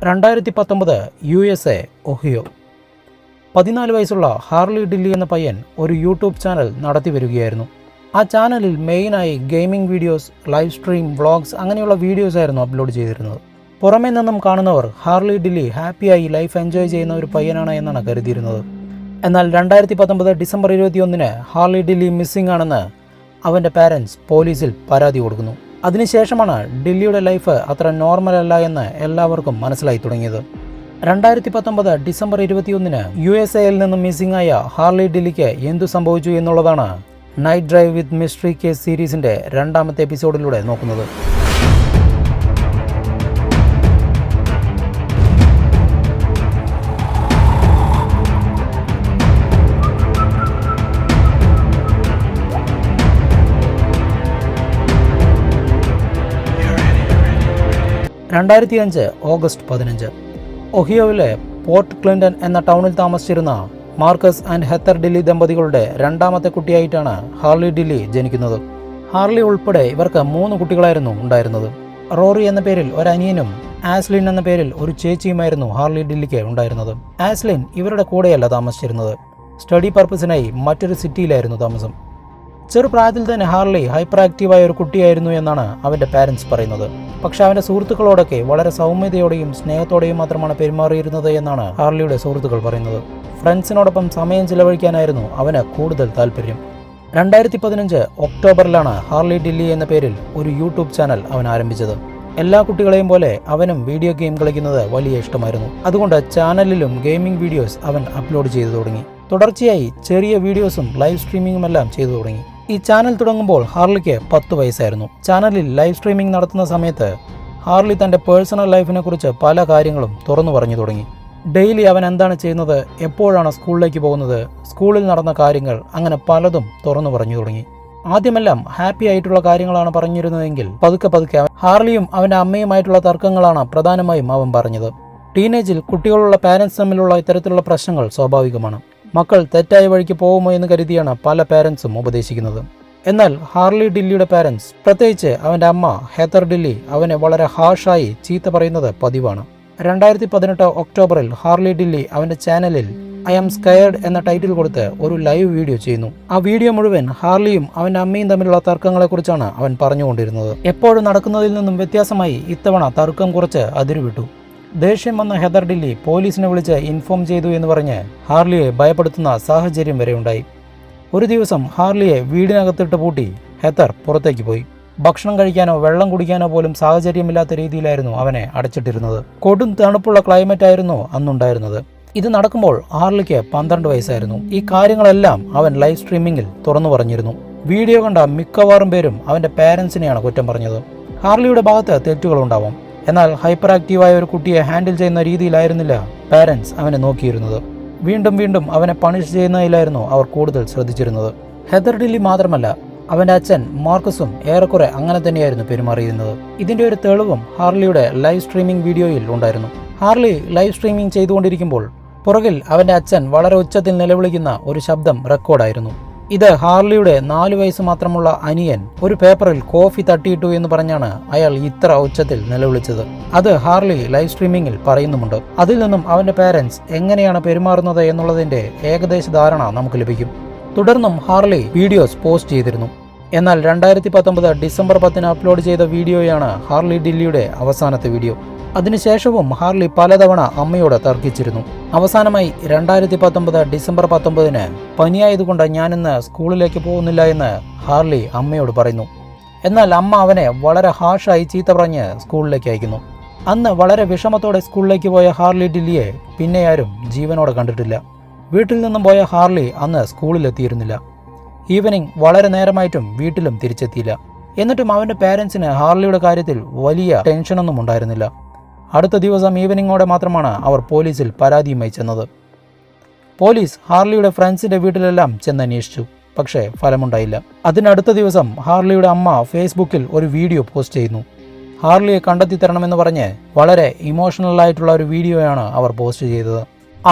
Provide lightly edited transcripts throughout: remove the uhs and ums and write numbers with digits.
2019 USA Ohio. 14 വയസ്സുള്ള Harley dilly എന്ന പയ്യൻ ഒരു യൂട്യൂബ് ചാനൽ നടത്തി വരികയായിരുന്നു. ആ ചാനലിൽ മെയിനായി gaming videos, live stream, vlogs അങ്ങനെയുള്ള വീഡിയോസ് ആയിരുന്നു അപ്ലോഡ് ചെയ്തിരുന്നത്. പുറമേ നിന്നും കാണുന്നവർ ഹാർലി ഡില്ലി ഹാപ്പിയായി ലൈഫ് എൻജോയ് ചെയ്യുന്ന ഒരു പയ്യനാണ് എന്നാണ് കരുതിയിരുന്നത്. എന്നാൽ 2019 ഡിസംബർ 21 ഹാർലി ഡില്ലി മിസ്സിംഗ് ആണെന്ന് അവൻ്റെ പാരൻസ് പോലീസിൽ പരാതി കൊടുക്കുന്നു. അതിനുശേഷമാണ് ഡില്ലിയുടെ ലൈഫ് അത്ര നോർമൽ അല്ല എന്ന് എല്ലാവർക്കും മനസ്സിലായി തുടങ്ങിയത്. 2019 ഡിസംബർ 21 USA നിന്നും മിസ്സിംഗ് ആയ ഹാർലി ഡില്ലിക്ക് എന്തു സംഭവിച്ചു എന്നുള്ളതാണ് night drive with mystery case സീരീസിൻ്റെ 2ാമത്തെ എപ്പിസോഡിലൂടെ നോക്കുന്നത്. ഓഗസ്റ്റ് 15 ഒഹിയോയിലെ പോർട്ട് ക്ലിൻറ്റൺ എന്ന ടൗണിൽ താമസിച്ചിരുന്ന മാർക്കസ് ആൻഡ് ഹെത്തർ ഡില്ലി ദമ്പതികളുടെ 2ാമത്തെ കുട്ടിയായിട്ടാണ് ഹാർലി ഡില്ലി ജനിക്കുന്നത്. ഹാർലി ഉൾപ്പെടെ ഇവർക്ക് 3 കുട്ടികളായിരുന്നു ഉണ്ടായിരുന്നത്. റോറി എന്ന പേരിൽ ഒരു അനിയനും ആസ്ലിൻ എന്ന പേരിൽ ഒരു ചേച്ചിയുമായിരുന്നു ഹാർലി ഡില്ലിക്ക് ഉണ്ടായിരുന്നത്. ആസ്ലിൻ ഇവരുടെ കൂടെയല്ല താമസിച്ചിരുന്നത്. സ്റ്റഡി പർപ്പസിനായി മറ്റൊരു സിറ്റിയിലായിരുന്നു താമസം. ചെറുപ്രായത്തിൽ തന്നെ ഹാർലി ഹൈപ്പർ ആക്റ്റീവായ ഒരു കുട്ടിയായിരുന്നു എന്നാണ് അവൻ്റെ പാരൻസ് പറയുന്നത്. പക്ഷെ അവൻ്റെ സുഹൃത്തുക്കളോടൊക്കെ വളരെ സൗമ്യതയോടെയും സ്നേഹത്തോടെയും മാത്രമാണ് പെരുമാറിയിരുന്നത് എന്നാണ് ഹാർലിയുടെ സുഹൃത്തുക്കൾ പറയുന്നത്. ഫ്രണ്ട്സിനോടൊപ്പം സമയം ചിലവഴിക്കാനായിരുന്നു അവന് കൂടുതൽ താല്പര്യം. 2015 ഒക്ടോബറിലാണ് ഹാർലി ഡില്ലി എന്ന പേരിൽ ഒരു യൂട്യൂബ് ചാനൽ അവൻ ആരംഭിച്ചത്. എല്ലാ കുട്ടികളെയും പോലെ അവനും വീഡിയോ ഗെയിം കളിക്കുന്നത് വലിയ ഇഷ്ടമായിരുന്നു. അതുകൊണ്ട് ചാനലിലും ഗെയിമിംഗ് വീഡിയോസ് അവൻ അപ്ലോഡ് ചെയ്തു തുടങ്ങി. തുടർച്ചയായി ചെറിയ വീഡിയോസും ലൈവ് സ്ട്രീമിംഗും എല്ലാം ചെയ്തു തുടങ്ങി. ഈ ചാനൽ തുടങ്ങുമ്പോൾ ഹാർലിക്ക് 10 വയസ്സായിരുന്നു. ചാനലിൽ ലൈവ് സ്ട്രീമിംഗ് നടത്തുന്ന സമയത്ത് ഹാർലി തൻ്റെ പേഴ്സണൽ ലൈഫിനെ കുറിച്ച് പല കാര്യങ്ങളും തുറന്നു പറഞ്ഞു തുടങ്ങി. ഡെയിലി അവൻ എന്താണ് ചെയ്യുന്നത്, എപ്പോഴാണ് സ്കൂളിലേക്ക് പോകുന്നത്, സ്കൂളിൽ നടന്ന കാര്യങ്ങൾ, അങ്ങനെ പലതും തുറന്നു പറഞ്ഞു തുടങ്ങി. ആദ്യമെല്ലാം ഹാപ്പി ആയിട്ടുള്ള കാര്യങ്ങളാണ് പറഞ്ഞിരുന്നതെങ്കിൽ പതുക്കെ ഹാർലിയും അവൻ്റെ അമ്മയുമായിട്ടുള്ള തർക്കങ്ങളാണ് പ്രധാനമായും അവൻ പറഞ്ഞത്. ടീനേജിൽ കുട്ടികളുള്ള പാരൻസ് തമ്മിലുള്ള ഇത്തരത്തിലുള്ള പ്രശ്നങ്ങൾ സ്വാഭാവികമാണ്. മക്കൾ തെറ്റായ വഴിക്ക് പോകുമോ എന്ന് കരുതിയാണ് പല പാരൻസും ഉപദേശിക്കുന്നത്. എന്നാൽ ഹാർലി ഡില്ലിയുടെ പാരൻസ്, പ്രത്യേകിച്ച് അവൻ്റെ അമ്മ ഹെത്തർ ഡില്ലി, അവനെ വളരെ ഹാർഷായി ചീത്ത പറയുന്നത് പതിവാണ്. 2018 ഒക്ടോബറിൽ ഹാർലി ഡില്ലി അവൻ്റെ ചാനലിൽ ഐ ആം സ്കയർഡ് എന്ന ടൈറ്റിൽ കൊടുത്ത് ഒരു ലൈവ് വീഡിയോ ചെയ്യുന്നു. ആ വീഡിയോ മുഴുവൻ ഹാർലിയും അവൻ്റെ അമ്മയും തമ്മിലുള്ള തർക്കങ്ങളെക്കുറിച്ചാണ് അവൻ പറഞ്ഞുകൊണ്ടിരുന്നത്. എപ്പോഴും നടക്കുന്നതിൽ നിന്നും വ്യത്യാസമായി ഇത്തവണ തർക്കം കുറച്ച് അതിരുവിട്ടു. ദേഷ്യം വന്ന ഹെത്തർ ഡില്ലി പോലീസിനെ വിളിച്ച് ഇൻഫോം ചെയ്തു എന്ന് പറഞ്ഞ് ഹാർലിയെ ഭയപ്പെടുത്തുന്ന സാഹചര്യം വരെ ഉണ്ടായി. ഒരു ദിവസം ഹാർലിയെ വീടിനകത്തിട്ട് പൂട്ടി ഹെത്തർ പുറത്തേക്ക് പോയി. ഭക്ഷണം കഴിക്കാനോ വെള്ളം കുടിക്കാനോ പോലും സാഹചര്യമില്ലാത്ത രീതിയിലായിരുന്നു അവനെ അടച്ചിട്ടിരുന്നത്. കൊടും തണുപ്പുള്ള ക്ലൈമറ്റ് ആയിരുന്നു അന്നുണ്ടായിരുന്നത്. ഇത് നടക്കുമ്പോൾ ഹാർലിക്ക് 12 വയസ്സായിരുന്നു. ഈ കാര്യങ്ങളെല്ലാം അവൻ ലൈവ് സ്ട്രീമിംഗിൽ തുറന്നു പറഞ്ഞിരുന്നു. വീഡിയോ കണ്ട മിക്കവാറും പേരും അവൻ്റെ പാരൻസിനെയാണ് കുറ്റം പറഞ്ഞത്. ഹാർലിയുടെ ഭാഗത്ത് തെറ്റുകളുണ്ടാവാം, എന്നാൽ ഹൈപ്പർ ആക്റ്റീവായ ഒരു കുട്ടിയെ ഹാൻഡിൽ ചെയ്യുന്ന രീതിയിലായിരുന്നില്ല പാരൻസ് അവനെ നോക്കിയിരുന്നത്. വീണ്ടും അവനെ പണിഷ് ചെയ്യുന്നതിലായിരുന്നു അവർ കൂടുതൽ ശ്രദ്ധിച്ചിരുന്നത്. ഹെത്തർ ഡില്ലി മാത്രമല്ല, അവൻ്റെ അച്ഛൻ മാർക്കസും ഏറെക്കുറെ അങ്ങനെ തന്നെയായിരുന്നു പെരുമാറിയിരുന്നത്. ഇതിൻ്റെ ഒരു തെളിവും ഹാർലിയുടെ ലൈവ് സ്ട്രീമിംഗ് വീഡിയോയിൽ ഉണ്ടായിരുന്നു. ഹാർലി ലൈവ് സ്ട്രീമിംഗ് ചെയ്തുകൊണ്ടിരിക്കുമ്പോൾ പുറകിൽ അവൻ്റെ അച്ഛൻ വളരെ ഉച്ചത്തിൽ നിലവിളിക്കുന്ന ഒരു ശബ്ദം റെക്കോർഡായിരുന്നു. ഇത് ഹാർലിയുടെ 4 വയസ്സ് മാത്രമുള്ള അനിയൻ ഒരു പേപ്പറിൽ കോഫി തട്ടിയിട്ടു എന്ന് പറഞ്ഞാണ് അയാൾ ഇത്ര ഉച്ചത്തിൽ നിലവിളിച്ചത്. അത് ഹാർലി ലൈവ് സ്ട്രീമിംഗിൽ പറയുന്നുമുണ്ട്. അതിൽ നിന്നും അവൻ്റെ പാരൻസ് എങ്ങനെയാണ് പെരുമാറുന്നത് എന്നുള്ളതിൻ്റെ ഏകദേശ ധാരണ നമുക്ക് ലഭിക്കും. തുടർന്നും ഹാർലി വീഡിയോസ് പോസ്റ്റ് ചെയ്തിരുന്നു. എന്നാൽ 2019 ഡിസംബർ 10 അപ്ലോഡ് ചെയ്ത വീഡിയോയാണ് ഹാർലി ഡില്ലിയുടെ അവസാനത്തെ വീഡിയോ. അതിനുശേഷവും ഹാർലി പലതവണ അമ്മയോട് തർക്കിച്ചിരുന്നു. അവസാനമായി 2019 ഡിസംബർ 19 പനിയായതുകൊണ്ട് ഞാനിന്ന് സ്കൂളിലേക്ക് പോകുന്നില്ല എന്ന് ഹാർലി അമ്മയോട് പറയുന്നു. എന്നാൽ അമ്മ അവനെ വളരെ ഹാർഷായി ചീത്ത പറഞ്ഞ് സ്കൂളിലേക്ക് അയക്കുന്നു. അന്ന് വളരെ വിഷമത്തോടെ സ്കൂളിലേക്ക് പോയ ഹാർലി ഡില്ലിയെ പിന്നെ ആരും ജീവനോടെ കണ്ടിട്ടില്ല. വീട്ടിൽ നിന്നും പോയ ഹാർലി അന്ന് സ്കൂളിലെത്തിയിരുന്നില്ല. ഈവനിങ് വളരെ നേരമായിട്ടും വീട്ടിലും തിരിച്ചെത്തിയില്ല. എന്നിട്ടും അവൻ്റെ പാരൻസിന് ഹാർലിയുടെ കാര്യത്തിൽ വലിയ ടെൻഷനൊന്നും ഉണ്ടായിരുന്നില്ല. അടുത്ത ദിവസം ഈവനിങ്ങോടെ മാത്രമാണ് അവർ പോലീസിൽ പരാതിയുമായി ചെന്നത്. പോലീസ് ഹാർലിയുടെ ഫ്രണ്ട്സിൻ്റെ വീട്ടിലെല്ലാം ചെന്നന്വേഷിച്ചു. പക്ഷേ ഫലമുണ്ടായില്ല. അതിനടുത്ത ദിവസം ഹാർലിയുടെ അമ്മ ഫേസ്ബുക്കിൽ ഒരു വീഡിയോ പോസ്റ്റ് ചെയ്യുന്നു. ഹാർലിയെ കണ്ടെത്തി തരണമെന്ന് പറഞ്ഞ് വളരെ ഇമോഷണലായിട്ടുള്ള ഒരു വീഡിയോയാണ് അവർ പോസ്റ്റ് ചെയ്തത്.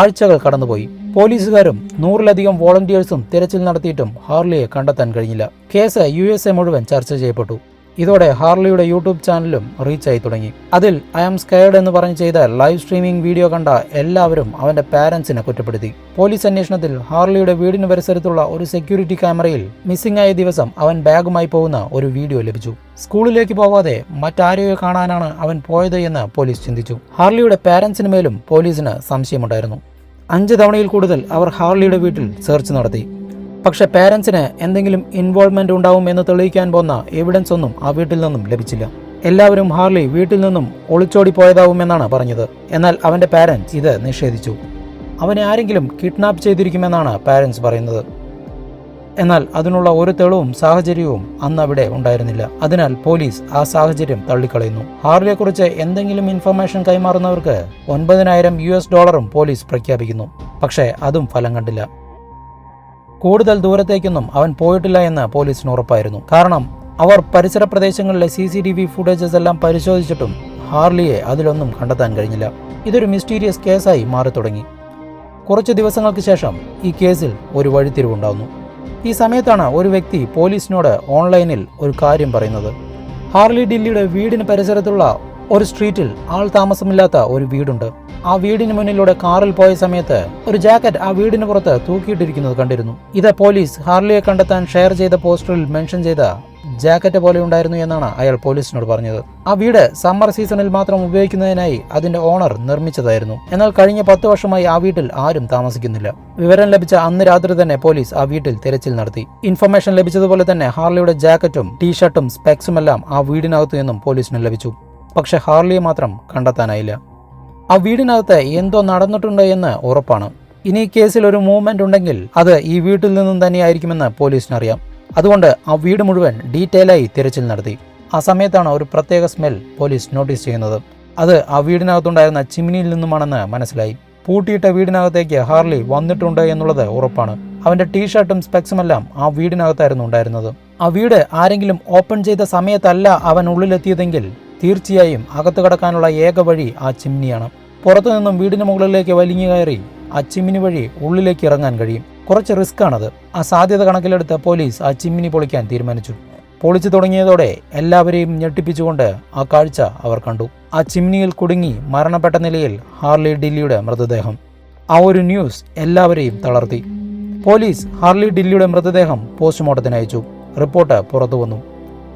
ആഴ്ചകൾ കടന്നുപോയി. പോലീസുകാരും 100-ലധികം വോളണ്ടിയേഴ്സും തിരച്ചിൽ നടത്തിയിട്ടും ഹാർലിയെ കണ്ടെത്താൻ കഴിഞ്ഞില്ല. കേസ് USA മുഴുവൻ ചർച്ച ചെയ്യപ്പെട്ടു. ഇതോടെ ഹാർലിയുടെ യൂട്യൂബ് ചാനലും റീച്ചായി തുടങ്ങി. അതിൽ ഐ ആം സ്കെയർഡ് എന്ന് പറഞ്ഞ് ചെയ്ത ലൈവ് സ്ട്രീമിംഗ് വീഡിയോ കണ്ട എല്ലാവരും അവന്റെ പാരന്റ്സിനെ കുറ്റപ്പെടുത്തി. പോലീസ് അന്വേഷണത്തിൽ ഹാർലിയുടെ വീടിന് പരിസരത്തുള്ള ഒരു സെക്യൂരിറ്റി ക്യാമറയിൽ മിസ്സിംഗ് ആയ ദിവസം അവൻ ബാഗുമായി പോകുന്ന ഒരു വീഡിയോ ലഭിച്ചു. സ്കൂളിലേക്ക് പോവാതെ മറ്റാരെയോ കാണാനാണ് അവൻ പോയത് എന്ന് പോലീസ് ചിന്തിച്ചു. ഹാർലിയുടെ പാരന്റ്സിന് മേലും പോലീസിന് സംശയമുണ്ടായിരുന്നു. 5 തവണയിൽ കൂടുതൽ അവർ ഹാർലിയുടെ വീട്ടിൽ സെർച്ച് നടത്തി. പക്ഷെ പാരന്റ്സിന് എന്തെങ്കിലും ഇൻവോൾവ്മെന്റ് ഉണ്ടാവും എന്ന് തെളിയിക്കാൻ പോന്ന എവിഡൻസ് ഒന്നും ആ വീട്ടിൽ നിന്നും ലഭിച്ചില്ല. എല്ലാവരും ഹാർലി വീട്ടിൽ നിന്നും ഒളിച്ചോടി പോയതാവുമെന്നാണ് പറഞ്ഞത്. എന്നാൽ അവന്റെ പാരന്റ്സ് ഇത് നിഷേധിച്ചു. അവനെ ആരെങ്കിലും കിഡ്നാപ്പ് ചെയ്തിരിക്കുമെന്നാണ് പാരന്റ്സ് പറയുന്നത്. എന്നാൽ അതിനുള്ള ഒരു തെളിവും സാഹചര്യവും അന്ന് അവിടെ ഉണ്ടായിരുന്നില്ല. അതിനാൽ പോലീസ് ആ സാഹചര്യം തള്ളിക്കളയുന്നു. ഹാർലിയെക്കുറിച്ച് എന്തെങ്കിലും ഇൻഫർമേഷൻ കൈമാറുന്നവർക്ക് $9,000 പോലീസ് പ്രഖ്യാപിക്കുന്നു. പക്ഷേ അതും ഫലം കണ്ടില്ല. കൂടുതൽ ദൂരത്തേക്കൊന്നും അവൻ പോയിട്ടില്ല എന്ന് പോലീസിന് ഉറപ്പായിരുന്നു. കാരണം അവർ പരിസര പ്രദേശങ്ങളിലെ CCTV ഫുട്ടേജസ് എല്ലാം പരിശോധിച്ചിട്ടും ഹാർലിയെ അതിലൊന്നും കണ്ടെത്താൻ കഴിഞ്ഞില്ല. ഇതൊരു മിസ്റ്റീരിയസ് കേസായി മാറി തുടങ്ങി. കുറച്ച് ദിവസങ്ങൾക്ക് ശേഷം ഈ കേസിൽ ഒരു വഴിത്തിരിവുണ്ടാവുന്നു. ഈ സമയത്താണ് ഒരു വ്യക്തി പോലീസിനോട് ഓൺലൈനിൽ ഒരു കാര്യം പറയുന്നത്. ഹാർലി ഡില്ലിയുടെ വീടിന് പരിസരത്തുള്ള ഒരു സ്ട്രീറ്റിൽ ആൾ താമസമില്ലാത്ത ഒരു വീടുണ്ട്. ആ വീടിന് മുന്നിലൂടെ കാറിൽ പോയ സമയത്ത് ഒരു ജാക്കറ്റ് ആ വീടിന് പുറത്ത് തൂക്കിയിട്ടിരിക്കുന്നത് കണ്ടിരുന്നു. ഇത് പോലീസ് ഹാർലിയെ കണ്ടെത്താൻ ഷെയർ ചെയ്ത പോസ്റ്ററിൽ മെൻഷൻ ചെയ്ത ജാക്കറ്റ് പോലെ ഉണ്ടായിരുന്നു എന്നാണ് അയാൾ പോലീസിനോട് പറഞ്ഞത്. ആ വീട് സമ്മർ സീസണിൽ മാത്രം ഉപയോഗിക്കുന്നതിനായി അതിന്റെ ഓണർ നിർമ്മിച്ചതായിരുന്നു. എന്നാൽ കഴിഞ്ഞ 10 വർഷമായി ആ വീട്ടിൽ ആരും താമസിക്കുന്നില്ല. വിവരം ലഭിച്ച അന്ന് രാത്രി തന്നെ പോലീസ് ആ വീട്ടിൽ തിരച്ചിൽ നടത്തി. ഇൻഫർമേഷൻ ലഭിച്ചതുപോലെ തന്നെ ഹാർലിയുടെ ജാക്കറ്റും ടീഷർട്ടും സ്പെക്സുമെല്ലാം ആ വീടിനകത്തു നിന്നും പോലീസിന് ലഭിച്ചു. പക്ഷെ ഹാർലിയെ മാത്രം കണ്ടെത്താനായില്ല. ആ വീടിനകത്ത് എന്തോ നടന്നിട്ടുണ്ട് എന്ന് ഉറപ്പാണ്. ഇനി ഈ കേസിൽ ഒരു മൂവ്മെന്റ് ഉണ്ടെങ്കിൽ അത് ഈ വീട്ടിൽ നിന്നും തന്നെയായിരിക്കുമെന്ന് പോലീസിനറിയാം. അതുകൊണ്ട് ആ വീട് മുഴുവൻ ഡീറ്റെയിലായി തിരച്ചിൽ നടത്തി. ആ സമയത്താണ് ഒരു പ്രത്യേക സ്മെൽ പോലീസ് നോട്ടീസ് ചെയ്യുന്നത്. അത് ആ വീടിനകത്തുണ്ടായിരുന്ന ചിമ്മിനിയിൽ നിന്നുമാണെന്ന് മനസ്സിലായി. പൂട്ടിയിട്ട വീടിനകത്തേക്ക് ഹാർലി വന്നിട്ടുണ്ട് എന്നുള്ളത് ഉറപ്പാണ്. അവന്റെ ടീഷർട്ടും സ്പെക്സുമെല്ലാം ആ വീടിനകത്തായിരുന്നു ഉണ്ടായിരുന്നത്. ആ വീട് ആരെങ്കിലും ഓപ്പൺ ചെയ്ത സമയത്തല്ല അവൻ ഉള്ളിലെത്തിയതെങ്കിൽ തീർച്ചയായും അകത്ത് കടക്കാനുള്ള ഏക വഴി ആ ചിമ്മിനിയാണ്. പുറത്തു നിന്നും വീടിന് മുകളിലേക്ക് വലിഞ്ഞു കയറി ആ ചിമ്മിനി വഴി ഉള്ളിലേക്ക് ഇറങ്ങാൻ കഴിയും. കുറച്ച് റിസ്ക് ആണത്. ആ സാധ്യത കണക്കിലെടുത്ത് പോലീസ് ആ ചിമ്മിനി പൊളിക്കാൻ തീരുമാനിച്ചു. പൊളിച്ചു തുടങ്ങിയതോടെ എല്ലാവരെയും ഞെട്ടിപ്പിച്ചുകൊണ്ട് ആ കാഴ്ച അവർ കണ്ടു. ആ ചിമ്മിനിയിൽ കുടുങ്ങി മരണപ്പെട്ട നിലയിൽ ഹാർലി ഡില്ലിയുടെ മൃതദേഹം. ആ ഒരു ന്യൂസ് എല്ലാവരെയും തളർത്തി. പോലീസ് ഹാർലി ഡില്ലിയുടെ മൃതദേഹം പോസ്റ്റ്മോർട്ടത്തിന് അയച്ചു. റിപ്പോർട്ട് പുറത്തു വന്നു.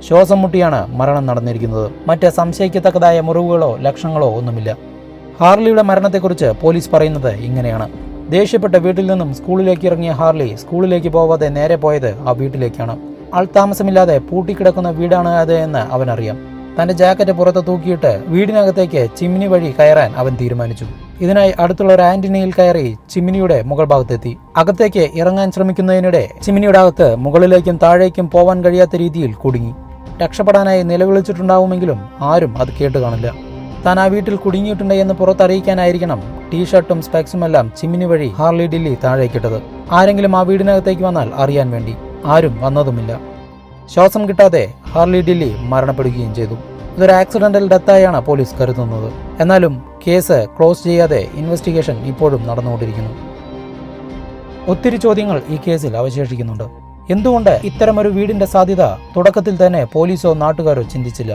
ശ്വാസം മുട്ടിയാണ് മരണം നടന്നിരിക്കുന്നത്. മറ്റ് സംശയിക്കത്തക്കതായ മുറിവുകളോ ലക്ഷണങ്ങളോ ഒന്നുമില്ല. ഹാർലിയുടെ മരണത്തെക്കുറിച്ച് പോലീസ് പറയുന്നത് ഇങ്ങനെയാണ്. ദേഷ്യപ്പെട്ട വീട്ടിൽ നിന്നും സ്കൂളിലേക്ക് ഇറങ്ങിയ ഹാർലി സ്കൂളിലേക്ക് പോവാതെ നേരെ പോയത് ആ വീട്ടിലേക്കാണ്. ആൾ താമസമില്ലാതെ പൂട്ടിക്കിടക്കുന്ന വീടാണ് അത് എന്ന് അവനറിയാം. തന്റെ ജാക്കറ്റ് പുറത്ത് തൂക്കിയിട്ട് വീടിനകത്തേക്ക് ചിമ്മിനി വഴി കയറാൻ അവൻ തീരുമാനിച്ചു. ഇതിനായി അടുത്തുള്ള ഒരു ആന്റിനയിൽ കയറി ചിമ്മിനിയുടെ മുകൾ ഭാഗത്തെത്തി. അകത്തേക്ക് ഇറങ്ങാൻ ശ്രമിക്കുന്നതിനിടെ ചിമ്മിനിയുടെ അകത്ത് മുകളിലേക്കും താഴേക്കും പോവാൻ കഴിയാത്ത രീതിയിൽ കുടുങ്ങി. രക്ഷപ്പെടാനായി നിലവിളിച്ചിട്ടുണ്ടാവുമെങ്കിലും ആരും അത് കേട്ട് കാണില്ല. താൻ ആ വീട്ടിൽ കുടുങ്ങിയിട്ടുണ്ട് എന്ന് പുറത്തറിയിക്കാനായിരിക്കണം ടീഷർട്ടും സ്പെക്സുമെല്ലാം ചിമ്മിനി വഴി ഹാർലി ഡില്ലി താഴേക്കിട്ടത്. ആരെങ്കിലും ആ വീടിനകത്തേക്ക് വന്നാൽ അറിയാൻ വേണ്ടി. ആരും വന്നതുമില്ല. ശ്വാസം കിട്ടാതെ ഹാർലി ഡില്ലി മരണപ്പെടുകയും ചെയ്തു. ഇതൊരു ആക്സിഡന്റൽ ഡെത്തായാണ് പോലീസ് കരുതുന്നത്. എന്നാലും കേസ് ക്ലോസ് ചെയ്യാതെ ഇൻവെസ്റ്റിഗേഷൻ ഇപ്പോഴും നടന്നുകൊണ്ടിരിക്കുന്നു. ഒത്തിരി ചോദ്യങ്ങൾ ഈ കേസിൽ അവശേഷിക്കുന്നുണ്ട്. എന്തുകൊണ്ട് ഇത്തരമൊരു വീടിന്റെ സാധ്യത തുടക്കത്തിൽ തന്നെ പോലീസോ നാട്ടുകാരോ ചിന്തിച്ചില്ല?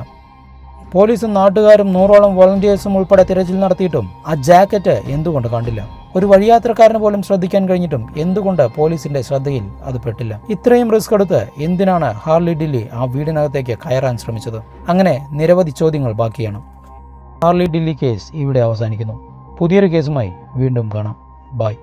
പോലീസും നാട്ടുകാരും 100ഓളം വോളണ്ടിയേഴ്സും ഉൾപ്പെടെ തിരച്ചിൽ നടത്തിയിട്ടും ആ ജാക്കറ്റ് എന്തുകൊണ്ട് കണ്ടില്ല? ഒരു വഴിയാത്രക്കാരന് പോലും ശ്രദ്ധിക്കാൻ കഴിഞ്ഞിട്ടും എന്തുകൊണ്ട് പോലീസിന്റെ ശ്രദ്ധയിൽ അത് പെട്ടില്ല? ഇത്രയും റിസ്ക് എടുത്ത് എന്തിനാണ് ഹാർലി ഡില്ലി ആ വീടിനകത്തേക്ക് കയറാൻ ശ്രമിച്ചത്? അങ്ങനെ നിരവധി ചോദ്യങ്ങൾ ബാക്കിയാണ്. ഹാർലി ഡില്ലി കേസ് ഇവിടെ അവസാനിക്കുന്നു. പുതിയൊരു കേസുമായി വീണ്ടും കാണാം. ബൈ.